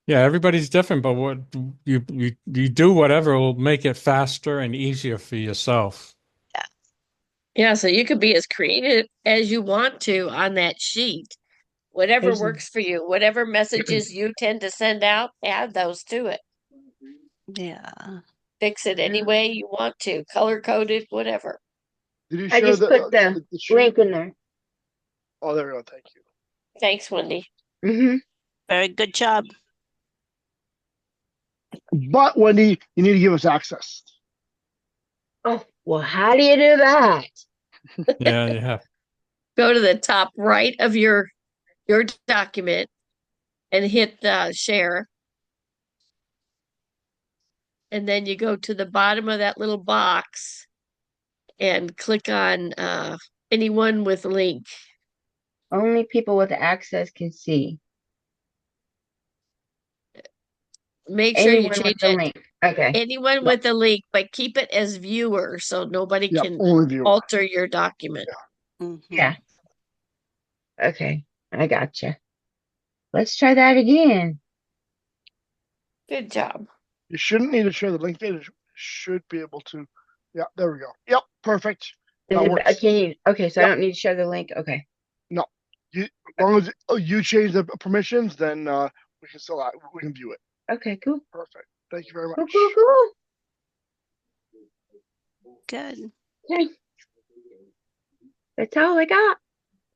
Speaker 1: Yeah, everybody's different, but what you do whatever will make it faster and easier for yourself.
Speaker 6: yeah.
Speaker 3: Yeah, so you could be as creative as you want to on that sheet. Whatever
Speaker 2: There's
Speaker 3: works for you, whatever messages you tend to send out, add those to it.
Speaker 6: Yeah.
Speaker 3: Fix it any way you want to, color code it, whatever.
Speaker 5: Did you
Speaker 2: I
Speaker 5: share
Speaker 2: just put the
Speaker 5: the sheet?
Speaker 2: link in there.
Speaker 5: Oh, there we go. Thank you.
Speaker 3: Thanks, Wendy.
Speaker 2: Mm-hmm.
Speaker 6: Very good job.
Speaker 5: But Wendy, you need to give us access.
Speaker 2: Oh, well, how do you do that?
Speaker 1: Yeah, yeah.
Speaker 3: Go to the top right of your document and hit share. And then you go to the bottom of that little box and click on anyone with link.
Speaker 2: Only people with access can see.
Speaker 3: Make sure you
Speaker 2: Anyone with
Speaker 3: change
Speaker 2: the
Speaker 3: it.
Speaker 2: link. Okay.
Speaker 3: Anyone
Speaker 5: Yep.
Speaker 3: with the link, but keep it as viewer so nobody
Speaker 5: Yep.
Speaker 3: can
Speaker 5: Only viewer.
Speaker 3: alter your document.
Speaker 6: Mhm.
Speaker 2: Yeah. Okay. I gotcha. Let's try that again.
Speaker 3: Good job.
Speaker 5: You shouldn't need to share the link. You should be able to. Yeah, there we go. Yep, perfect. That works.
Speaker 2: Can you? Okay, so I
Speaker 5: Yep.
Speaker 2: don't need to share the link. Okay.
Speaker 5: No, as long as you change the permissions, then we can still we can view it.
Speaker 2: Okay, cool.
Speaker 5: Perfect. Thank you very much.
Speaker 2: Cool, cool, cool.
Speaker 6: Good.
Speaker 2: Okay. That's all I got.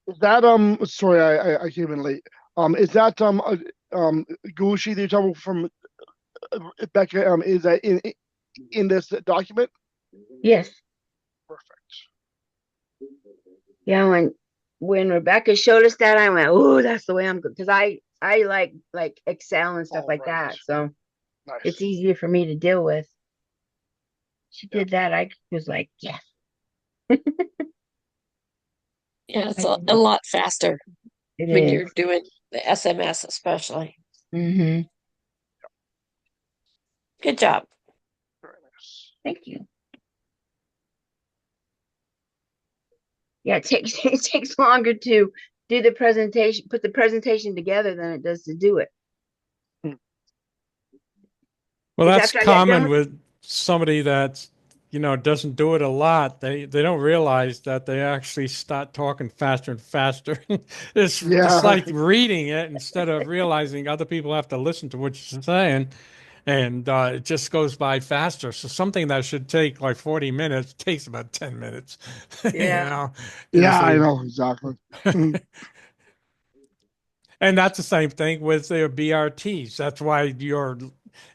Speaker 5: Is that sorry, I came in late. Is that Google Sheet that you're talking from Becca? Is that in this document?
Speaker 2: Yes.
Speaker 5: Perfect.
Speaker 2: Yeah, when Rebecca showed us that, I went, "Oh, that's the way I'm good." Because I like Excel and stuff
Speaker 5: All
Speaker 2: like
Speaker 5: right.
Speaker 2: that, so
Speaker 5: Nice.
Speaker 2: it's easier for me to deal with. She
Speaker 5: Yep.
Speaker 2: did that. I was like, yes.
Speaker 3: Yeah, it's a lot faster
Speaker 2: It
Speaker 3: when
Speaker 2: is.
Speaker 3: you're doing the SMS, especially.
Speaker 2: Mm-hmm.
Speaker 3: Good job.
Speaker 5: Very nice.
Speaker 2: Thank you. Yeah, it takes it takes longer to do the presentation, put the presentation together than it does to do it.
Speaker 1: Well,
Speaker 2: 'Cause
Speaker 1: that's
Speaker 2: after I get done
Speaker 1: common with somebody that's, doesn't do it a lot. They don't realize that they actually start talking faster and faster. It's just
Speaker 5: Yeah.
Speaker 1: like reading it instead of realizing other people have to listen to what you're saying, and it just goes by faster. So something that should take like 40 minutes takes about 10 minutes.
Speaker 2: Yeah.
Speaker 5: Yeah, I
Speaker 1: Usually.
Speaker 5: know exactly.
Speaker 1: And that's the same thing with their BRTs. That's why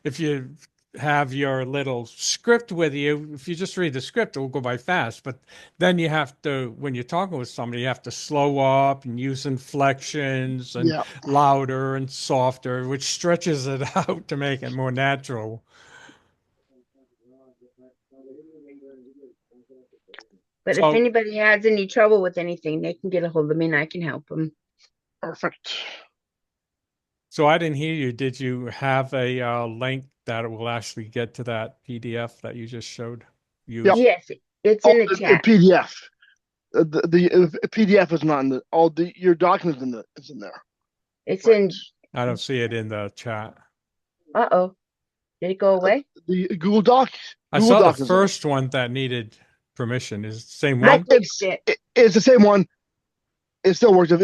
Speaker 1: if you have your little script with you, if you just read the script, it will go by fast. But then you have to, when you're talking with somebody, you have to slow up and use inflections and
Speaker 5: Yeah.
Speaker 1: louder and softer, which stretches it out to make it more natural.
Speaker 2: But if
Speaker 1: So,
Speaker 2: anybody has any trouble with anything, they can get a hold of me and I can help them.
Speaker 5: Perfect.
Speaker 1: so I didn't hear you. Did you have a link that will actually get to that PDF that you just showed?
Speaker 5: Yep.
Speaker 2: Yes, it's
Speaker 5: Oh,
Speaker 2: in the
Speaker 5: the
Speaker 2: chat.
Speaker 5: PDF. The PDF is not in the your document is in there.
Speaker 2: It's
Speaker 5: Right.
Speaker 2: in.
Speaker 1: I don't see it in the chat.
Speaker 2: Uh-oh. Did it go away?
Speaker 5: The Google Doc.
Speaker 1: I
Speaker 5: Google
Speaker 1: saw
Speaker 5: Doc
Speaker 1: the
Speaker 5: is there.
Speaker 1: first one that needed permission. Is it the same
Speaker 2: I
Speaker 1: one?
Speaker 2: fixed it.
Speaker 5: It's the same one. It still works. If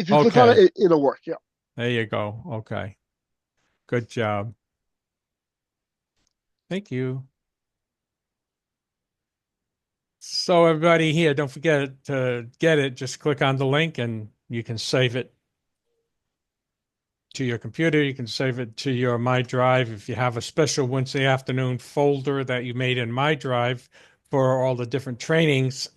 Speaker 5: you click on
Speaker 1: Okay.
Speaker 5: it, it'll work. Yeah.
Speaker 1: There you go. Okay. Good job. Thank you. So everybody here, don't forget to get it. Just click on the link and you can save it. to your computer. You can save it to your My Drive. If you have a special Wednesday afternoon folder that you made in My Drive for all the different trainings,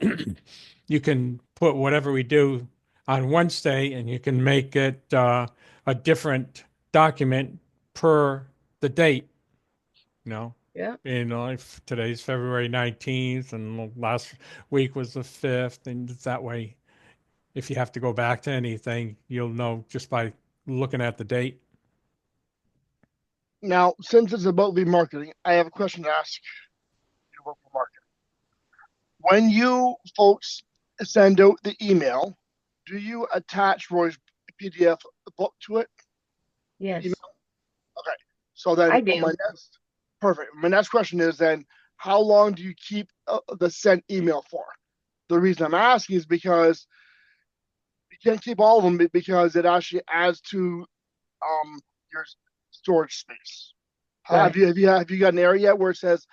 Speaker 1: you can put whatever we do on Wednesday and you can make it a different document per the date, you know.
Speaker 2: Yeah.
Speaker 1: If today's February 19th and last week was the 5th, and that way, if you have to go back to anything, you'll know just by looking at the date.
Speaker 5: Now, since it's about VMarketing, I have a question to ask you about VMarketing. When you folks send out the email, do you attach Roy's PDF book to it?
Speaker 2: Yes.
Speaker 5: Email? Okay. So then
Speaker 2: I do.
Speaker 5: My next question is then, how long do you keep the sent email for? The reason I'm asking is because you can't keep all of them because it actually adds to your storage space.
Speaker 2: Right.
Speaker 5: Have you got an area yet where it says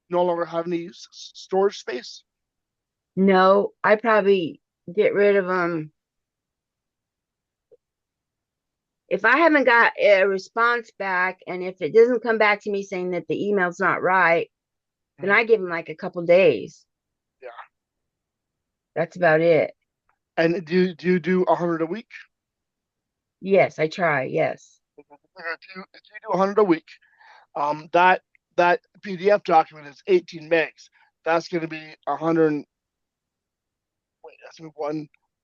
Speaker 5: no longer have any storage space?
Speaker 2: No, I probably get rid of them. If I haven't got a response back, and if it doesn't come back to me saying that the email's not right, then I give them like a couple days.
Speaker 5: Yeah.
Speaker 2: That's about it.
Speaker 5: And do you do 100 a week?
Speaker 2: Yes, I try. Yes.
Speaker 5: If you do 100 a week, that PDF document is 18 megs. That's going to be 100. Wait, that's gonna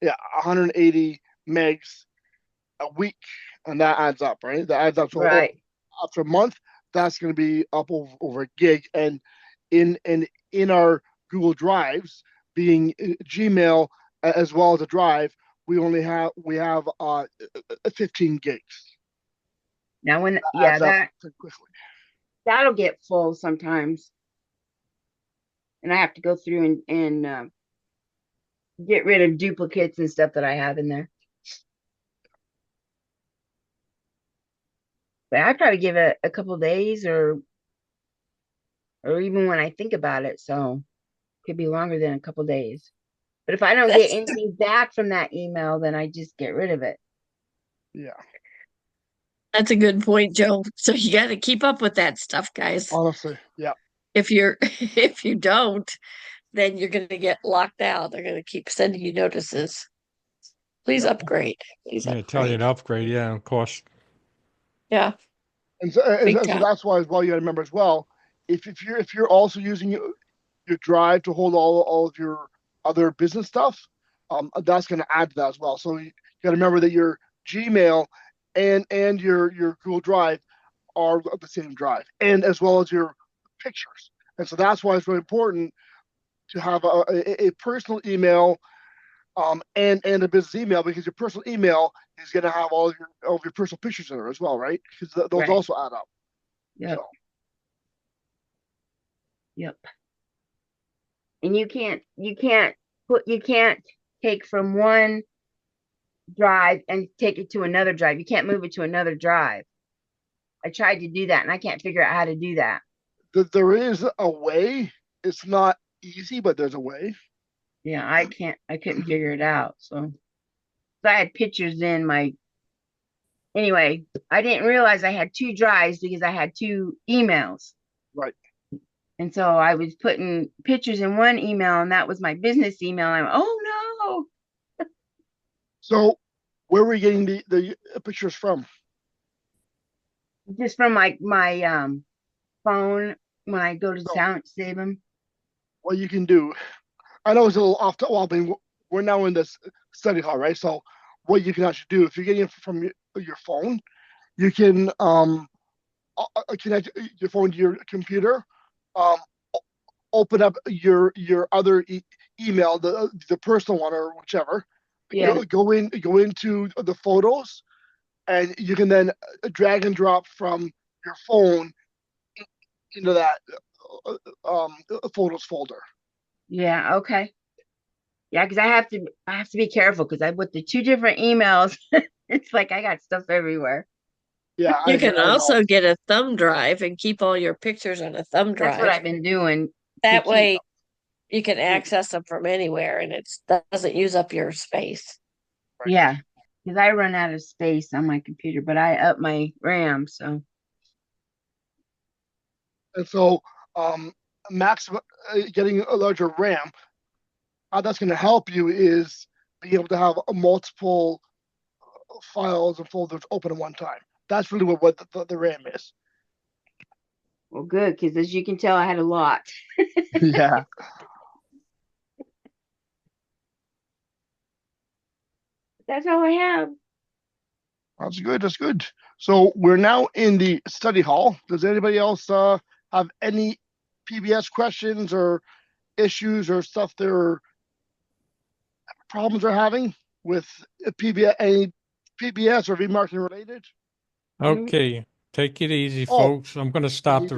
Speaker 5: be 180 megs a week, and that adds up, right? That adds up. So
Speaker 2: Right.
Speaker 5: after a month, that's going to be up over a gig. And in our Google Drives, being Gmail as well as a drive, we have 15 gigs.
Speaker 2: Now when that'll get full sometimes, and I have to go through and get rid of duplicates and stuff that I have in there. But I probably give it a couple days or even when I think about it. So it could be longer than a couple days. But if I don't get anything back from that email, then I just get rid of it.
Speaker 5: Yeah.
Speaker 3: That's a good point, Joe. So you got to keep up with that stuff, guys.
Speaker 5: Honestly, yeah.
Speaker 3: If you don't, then you're going to get locked out. They're going to keep sending you notices. Please upgrade. Please
Speaker 1: Yeah, tell you to upgrade. Yeah, of course.
Speaker 3: Yeah.
Speaker 5: And so
Speaker 3: Big time.
Speaker 5: that's why as well you got to remember as well, if you're also using your drive to hold all of your other business stuff, that's going to add to that as well. So you got to remember that your Gmail and your Google Drive are the same drive, and as well as your pictures. And so that's why it's really important to have a personal email and a business email, because your personal email is going to have all of your personal pictures in there as well, right? Because those
Speaker 2: Right.
Speaker 5: also add up.
Speaker 2: Yep.
Speaker 5: So.
Speaker 2: Yep. And you can't take from one drive and take it to another drive. You can't move it to another drive. I tried to do that and I can't figure out how to do that.
Speaker 5: There is a way. It's not easy, but there's a way.
Speaker 2: Yeah, I couldn't figure it out. So I had pictures in my, anyway, I didn't realize I had two drives because I had two emails.
Speaker 5: Right.
Speaker 2: And so I was putting pictures in one email and that was my business email. I'm, oh no.
Speaker 5: So where were you getting the pictures from?
Speaker 2: Just from my phone when I go to town to save them.
Speaker 5: What you can do, I know it's a little off the wall, but we're now in this study hall, right? So what you can actually do, if you're getting it from your phone, you can connect your phone to your computer, open up your other email, the personal one or whichever.
Speaker 2: Yeah.
Speaker 5: Go into the photos, and you can then drag and drop from your phone into that photos folder.
Speaker 2: Yeah. Okay. Yeah, because I have to be careful because I with the two different emails, it's like I got stuff everywhere.
Speaker 5: Yeah,
Speaker 3: You can also get a thumb drive and keep all your pictures on a thumb drive.
Speaker 2: That's what I've been doing.
Speaker 3: That way you can access them from anywhere and it doesn't use up your space.
Speaker 2: Yeah. because I run out of space on my computer, but I up my RAM. So
Speaker 5: And so, maximum getting a larger RAM, how that's going to help you is being able to have multiple files and folders open at one time. That's really what the RAM is.
Speaker 2: well, good, because as you can tell, I had a lot.
Speaker 5: Yeah.
Speaker 2: That's all I have.
Speaker 5: That's good. That's good. So we're now in the study hall. Does anybody else have any PBS questions or issues or stuff they're problems they're having with PBS, any PBS or VMarketing related?
Speaker 1: Okay, take it easy,
Speaker 5: Oh,
Speaker 1: folks. I'm going to stop the